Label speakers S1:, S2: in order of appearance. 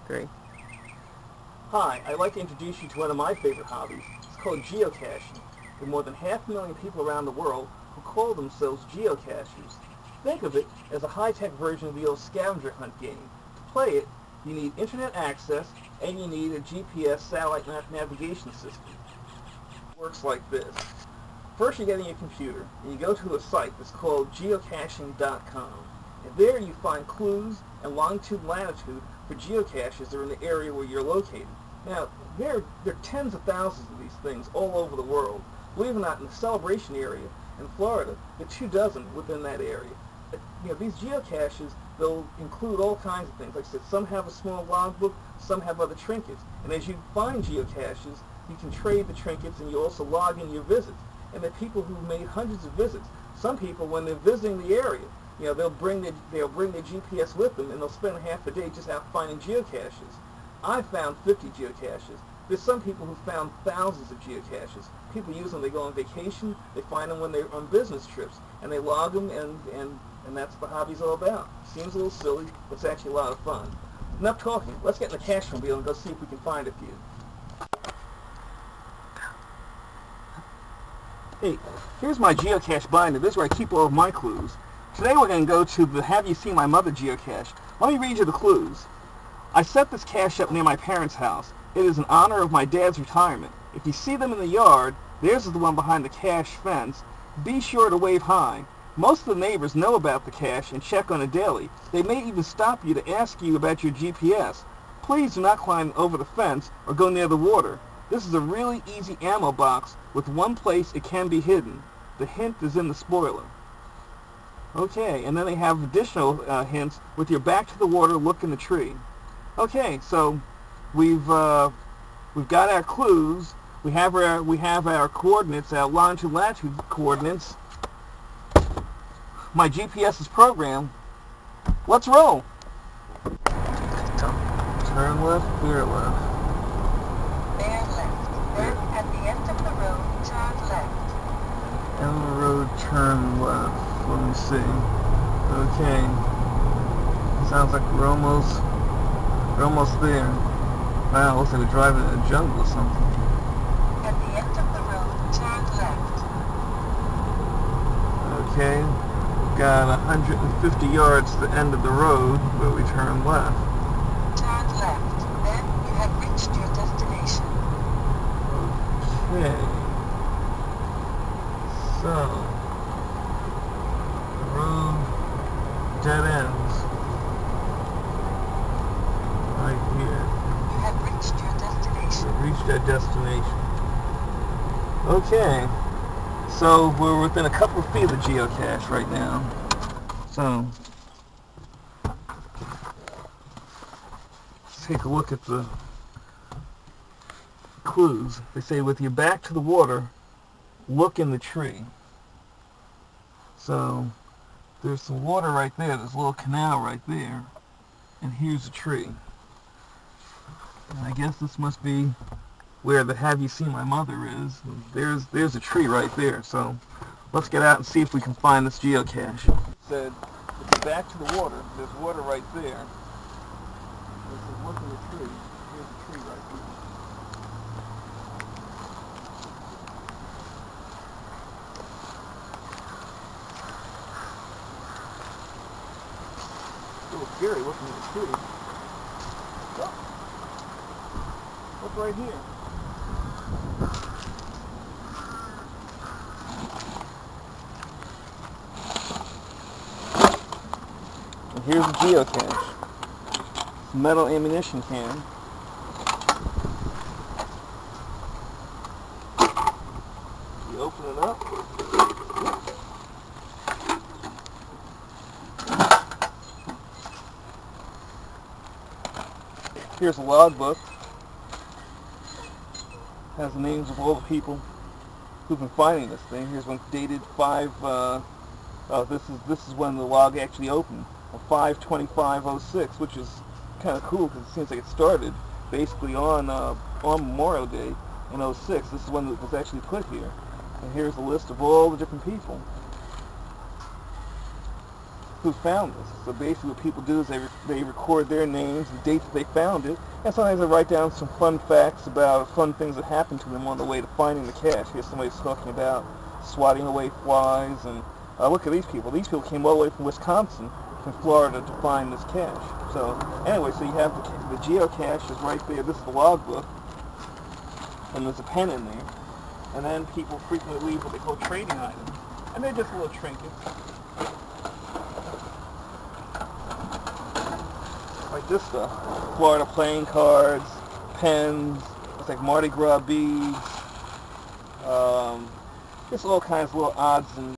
S1: Great.
S2: Hi, I'd like to introduce you to one of my favorite hobbies. It's called geocaching. There are more than 500,000 people around the world who call themselves geocachers. Think of it as a high-tech version of the old scavenger hunt game. To play it, you need internet access and you need a GPS satellite navigation system. It works like this. First you get in your computer and you go to a site that's called geocaching.com. And there you find clues and longitude and latitude for geocaches that are in the area where you're located. Now, there are tens of thousands of these things all over the world. Believe it or not, in the Celebration area in Florida, there are 24 within that area. These geocaches, they'll include all kinds of things. Like I said, some have a small logbook, some have other trinkets. And as you find geocaches, you can trade the trinkets and you also log in your visits. And there are people who've made hundreds of visits. Some people, when they're visiting the area, they'll bring their GPS with them and they'll spend half a day just out finding geocaches. I found 50 geocaches. There's some people who found thousands of geocaches. People use them, they go on vacation, they find them when they're on business trips, and they log them, and that's what the hobby's all about. Seems a little silly, but it's actually a lot of fun. Enough talking. Let's get in the cache mobile and go see if we can find a few. Hey, here's my geocache binder. This is where I keep all of my clues. Today we're going to go to the Have You Seen My Mother geocache. Let me read you the clues. I set this cache up near my parents' house. It is in honor of my dad's retirement. If you see them in the yard, theirs is the one behind the cache fence. Be sure to wave hi. Most of the neighbors know about the cache and check on it daily. They may even stop you to ask you about your GPS. Please do not climb over the fence or go near the water. This is a really easy ammo box with one place it can be hidden. The hint is in the spoiler. Okay, and then they have additional hints. With your back to the water, look in the tree. Okay, so we've got our clues. We have our coordinates, our longitude latitude coordinates. My GPS is programmed. Let's roll. Turn left, clear left.
S3: Bear left. Then at the end of the road, turn left.
S2: End of the road, turn left. Let me see. Okay. Sounds like we're almost there. Wow, looks like we're driving in a jungle or something.
S3: At the end of the road, turn left.
S2: Okay. Got 150 yards to the end of the road where we turn left.
S3: Turn left. Then you have reached your destination.
S2: Okay. So, the road dead ends right here.
S3: You have reached your destination.
S2: We've reached our destination. Okay. So we're within a couple of feet of the geocache right now. So let's take a look at the clues. They say with your back to the water, look in the tree. So there's some water right there. There's a little canal right there. And here's a tree. And I guess this must be where the Have You Seen My Mother is. There's a tree right there, so let's get out and see if we can find this geocache. It said, if you're back to the water, there's water right there. It says, look in the tree. Here's a tree right here. It's a little scary looking at the tree. Look right here. And here's the geocache. It's a metal ammunition can. You open it up. Here's a logbook. Has the names of all the people who've been finding this thing. Here's one dated 5. This is when the log actually opened, 5/25/06, which is kind of cool because it seems like it started basically on Memorial Day in 06. This is when it was actually put here. And here's a list of all the different people. who found this. So basically what people do is they record their names, the dates they found it, and sometimes they write down some fun facts about fun things that happened to them on the way to finding the cache. Here's somebody's talking about swatting away flies, and look at these people. These people came all the way from Wisconsin, from Florida, to find this cache. So anyway, so you have the geocache is right there. This is the logbook, and there's a pen in there. And then people frequently leave what they call trading items, and they're just little trinkets. Like this stuff, Florida playing cards, pens, it's like Mardi Gras beads, just all kinds of little odds and